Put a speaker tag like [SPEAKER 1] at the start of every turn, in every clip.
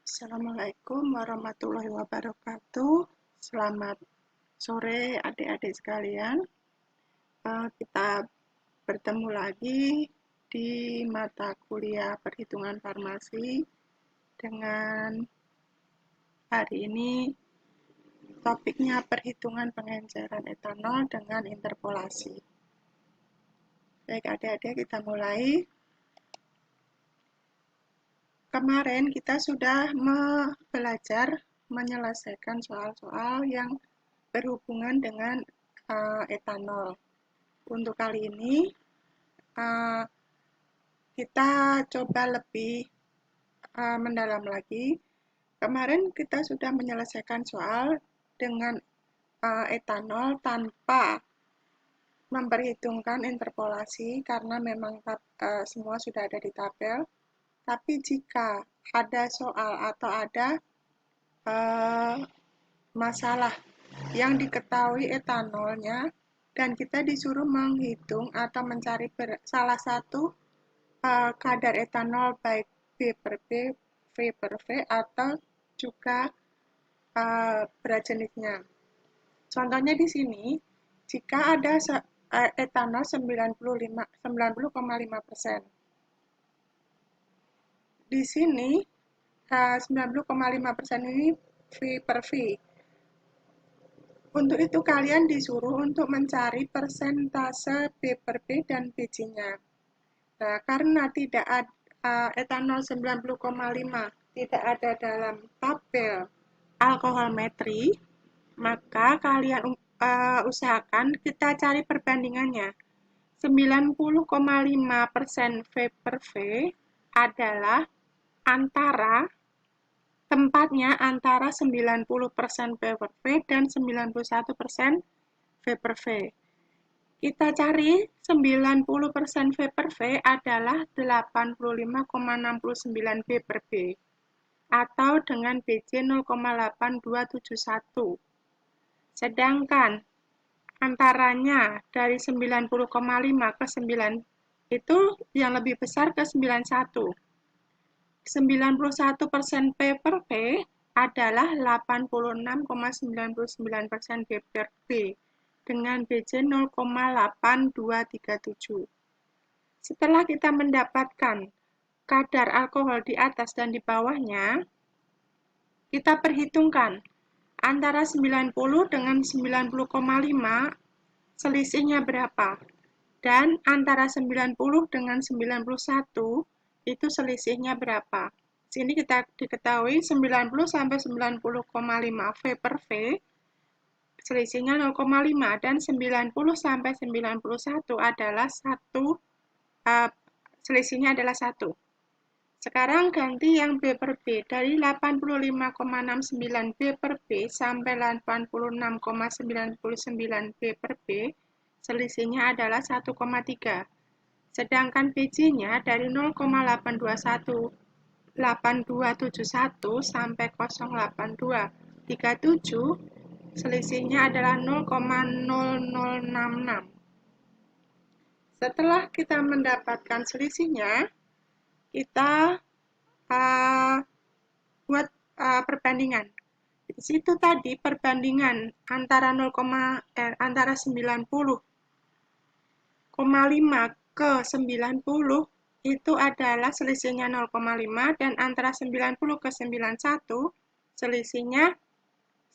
[SPEAKER 1] Assalamualaikum warahmatullahi wabarakatuh. Selamat sore adik-adik sekalian. Kita bertemu lagi di mata kuliah perhitungan farmasi dengan hari ini topiknya perhitungan pengenceran etanol dengan interpolasi. Baik adik-adik, kita mulai. Kemarin kita sudah belajar menyelesaikan soal-soal yang berhubungan dengan etanol. Untuk kali ini kita coba lebih mendalam lagi. Kemarin kita sudah menyelesaikan soal dengan etanol tanpa memperhitungkan interpolasi karena memang semua sudah ada di tabel. Tapi jika ada soal atau ada masalah yang diketahui etanolnya dan kita disuruh menghitung atau mencari salah satu kadar etanol baik B per B, V per V atau juga berat jenisnya. Contohnya di sini, jika ada etanol 90,5%. Di sini 90,5% ini V per V. Untuk itu kalian disuruh untuk mencari persentase B per B dan BC-nya. Nah, karena tidak ada etanol 90,5 tidak ada dalam tabel alkoholmetri, maka kalian usahakan kita cari perbandingannya. 90,5% V per V adalah tempatnya antara 90% V per V dan 91% V per V. Kita cari 90% V per V adalah 85,69 V per V atau dengan BC 0,8271. Sedangkan antaranya dari 90,5 ke 9 itu yang lebih besar ke 91. 91% P per V adalah 86,99% B per V dengan BC 0,8237. Setelah kita mendapatkan kadar alkohol di atas dan di bawahnya, kita perhitungkan antara 90 dengan 90,5 selisihnya berapa. Dan antara 90 dengan 91 itu selisihnya berapa. Sini kita diketahui 90 sampai 90,5 V per V selisihnya 0,5 dan 90 sampai 91 adalah selisihnya adalah 1. Sekarang ganti yang B per B dari 85,69 B per B sampai 86,99 B per B selisihnya adalah 1,3. Sedangkan BC-nya dari 0,8271 sampai 0,8237 selisihnya adalah 0,0066. Setelah kita mendapatkan selisihnya, kita buat perbandingan. Di situ tadi perbandingan antara 90,5 ke 90 itu adalah selisihnya 0,5 dan antara 90 ke 91 selisihnya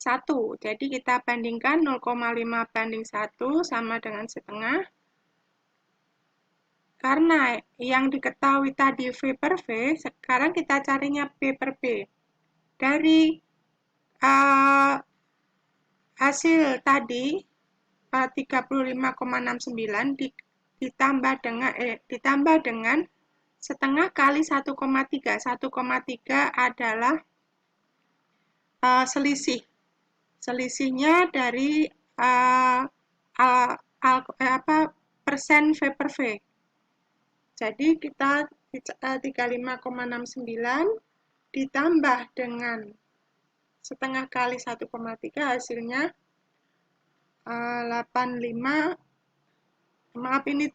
[SPEAKER 1] 1. Jadi kita bandingkan 0,5 banding 1 sama dengan setengah. Karena yang diketahui tadi V per V, sekarang kita carinya B per B. Dari hasil tadi 35,69 ditambah dengan setengah kali 1,3. 1,3 adalah selisih. Selisihnya dari persen V per V. Jadi kita 35,69 ditambah dengan setengah kali 1,3 hasilnya 85. Maaf, ini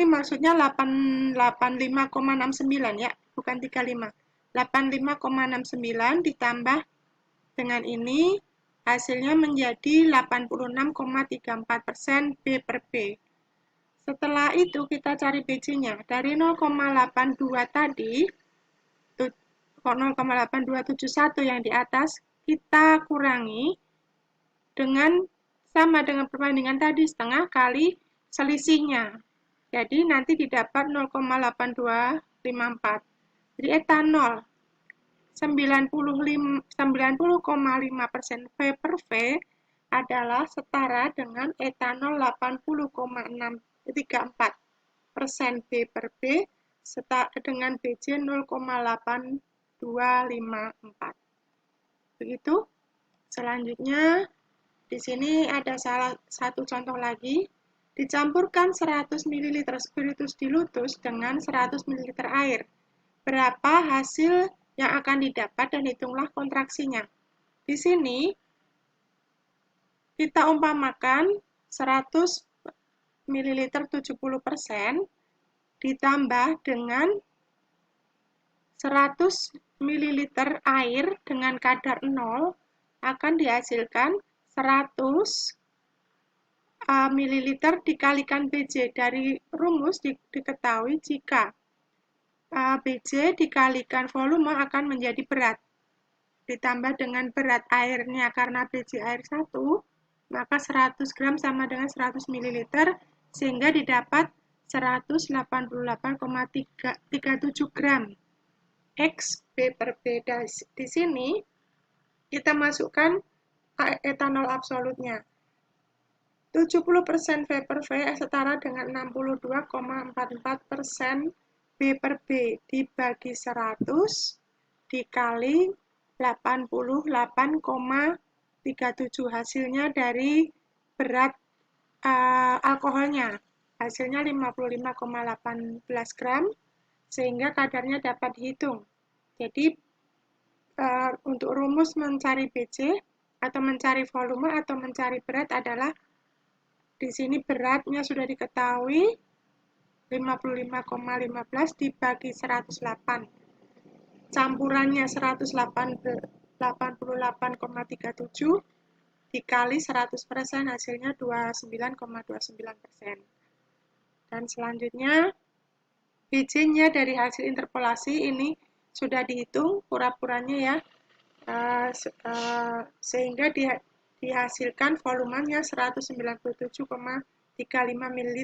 [SPEAKER 1] maksudnya 85,69 ya, bukan 35. 85,69 ditambah dengan ini, hasilnya menjadi 86,34% B per B. Setelah itu kita cari BC-nya. Dari 0,82 tadi, 0,8271 yang di atas, kita kurangi dengan sama dengan perbandingan tadi, setengah kali selisihnya. Jadi nanti didapat 0,8254. Jadi etanol 90,5% V per V adalah setara dengan etanol 80,634% B per B dengan BJ 0,8254. Begitu. Selanjutnya, di sini ada salah satu contoh lagi. Dicampurkan 100 ml spiritus dilutus dengan 100 ml air. Berapa hasil yang akan didapat dan hitunglah kontraksinya. Di sini, kita umpamakan 100 ml 70% ditambah dengan 100 ml air dengan kadar 0 akan dihasilkan 100 ml dikalikan BJ. Dari rumus diketahui jika BJ dikalikan volume akan menjadi berat. Ditambah dengan berat airnya karena BJ air 1, maka 100 gram sama dengan 100 ml, sehingga didapat 188,37 gram. X B per B. Di sini kita masukkan etanol absolutnya. 70% V per V setara dengan 62,44% B per B dibagi 100 dikali 88,37. Hasilnya dari berat alkoholnya. Hasilnya 55,18 gram, sehingga kadarnya dapat dihitung. Jadi, untuk rumus mencari BC, atau mencari volume, atau mencari berat adalah, di sini beratnya sudah diketahui, 55,15 dibagi 108. Campurannya 188,37 dikali 100%, hasilnya 29,29%. Dan selanjutnya, BJ-nya dari hasil interpolasi ini sudah dihitung pura-puranya ya, sehingga dihasilkan volumenya 197,35 ml.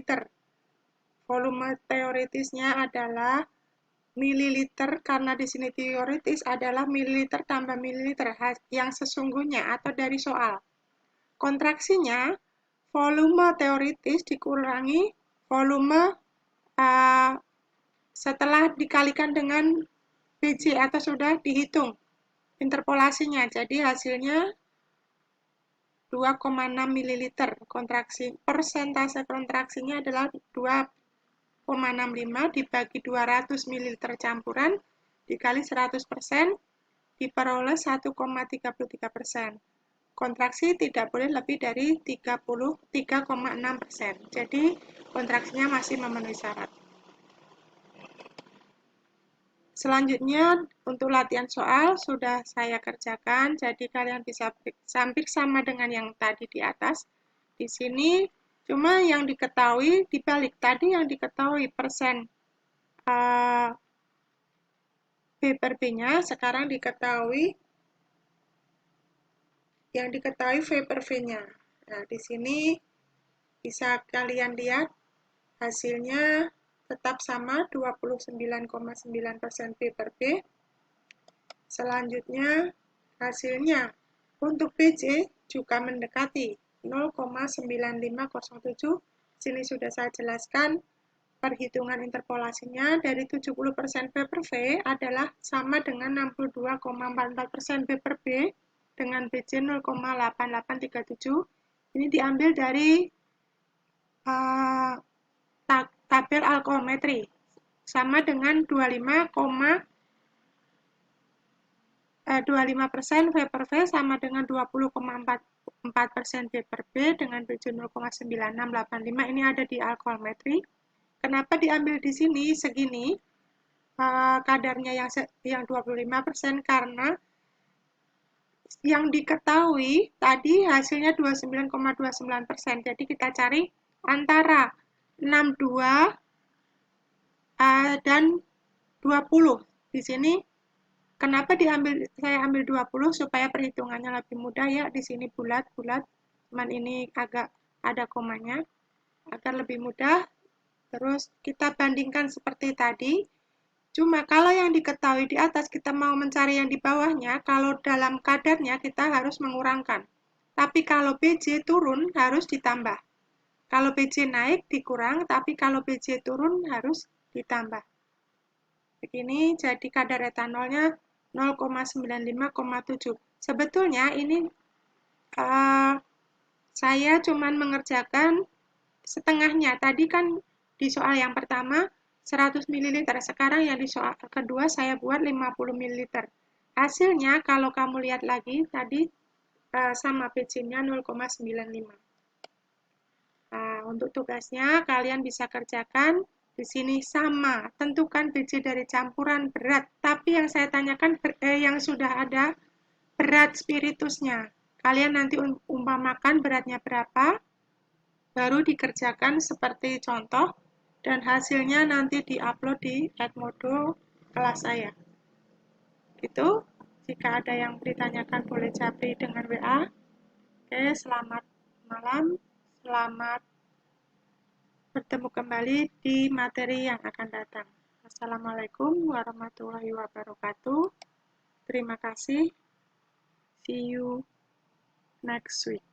[SPEAKER 1] Volume teoritisnya adalah mililiter, karena di sini teoritis adalah mililiter tambah mililiter yang sesungguhnya atau dari soal. Kontraksinya, volume teoritis dikurangi volume setelah dikalikan dengan BJ atau sudah dihitung interpolasinya. Jadi hasilnya 2,6 ml. Persentase kontraksinya adalah 2,65 dibagi 200 ml campuran dikali 100% diperoleh 1,33%. Kontraksi tidak boleh lebih dari 33,6%. Jadi kontraksinya masih memenuhi syarat. Selanjutnya, untuk latihan soal sudah saya kerjakan, jadi kalian bisa hampir sama dengan yang tadi di atas. Di sini, cuma yang diketahui dibalik. Tadi yang diketahui persen B per B-nya, sekarang diketahui yang diketahui V per V-nya. Nah, di sini bisa kalian lihat hasilnya tetap sama 29,9% B per B. Selanjutnya hasilnya untuk BC juga mendekati 0,9507. Sini sudah saya jelaskan perhitungan interpolasinya. Dari 70% V per V adalah sama dengan 62,44% B per B dengan BC 0,8837. Ini diambil dari tabel alkoholmetri, sama dengan 25% V per V sama dengan 20,44% B per B dengan BC 0,9685. Ini ada di alkoholmetri. Kenapa diambil di sini segini? kadarnya yang 25% karena yang diketahui tadi hasilnya 29,29%. Jadi kita cari antara 62 dan 20. Di sini kenapa saya ambil 20 supaya perhitungannya lebih mudah ya. Di sini bulat-bulat, cuman ini agak ada komanya agar lebih mudah. Terus kita bandingkan seperti tadi. Cuma kalau yang diketahui di atas kita mau mencari yang di bawahnya, kalau dalam kadarnya kita harus mengurangkan. Tapi kalau BJ turun harus ditambah. Kalau BJ naik dikurang, tapi kalau BJ turun harus ditambah. Begini jadi kadar etanolnya 0,95,7. Sebetulnya ini saya cuman mengerjakan setengahnya. Tadi kan di soal yang pertama 100 ml, sekarang yang di soal kedua saya buat 50 ml. Hasilnya kalau kamu lihat lagi tadi sama BJ-nya 0,95. Nah, untuk tugasnya kalian bisa kerjakan di sini sama, tentukan BJ dari campuran berat. Tapi yang saya tanyakan yang sudah ada berat spiritusnya. Kalian nanti umpamakan beratnya berapa, baru dikerjakan seperti contoh, dan hasilnya nanti diupload di Edmodo kelas saya. Gitu, jika ada yang ditanyakan boleh japri dengan WA. Oke, selamat malam, selamat bertemu kembali di materi yang akan datang. Assalamualaikum warahmatullahi wabarakatuh. Terima kasih. See you next week.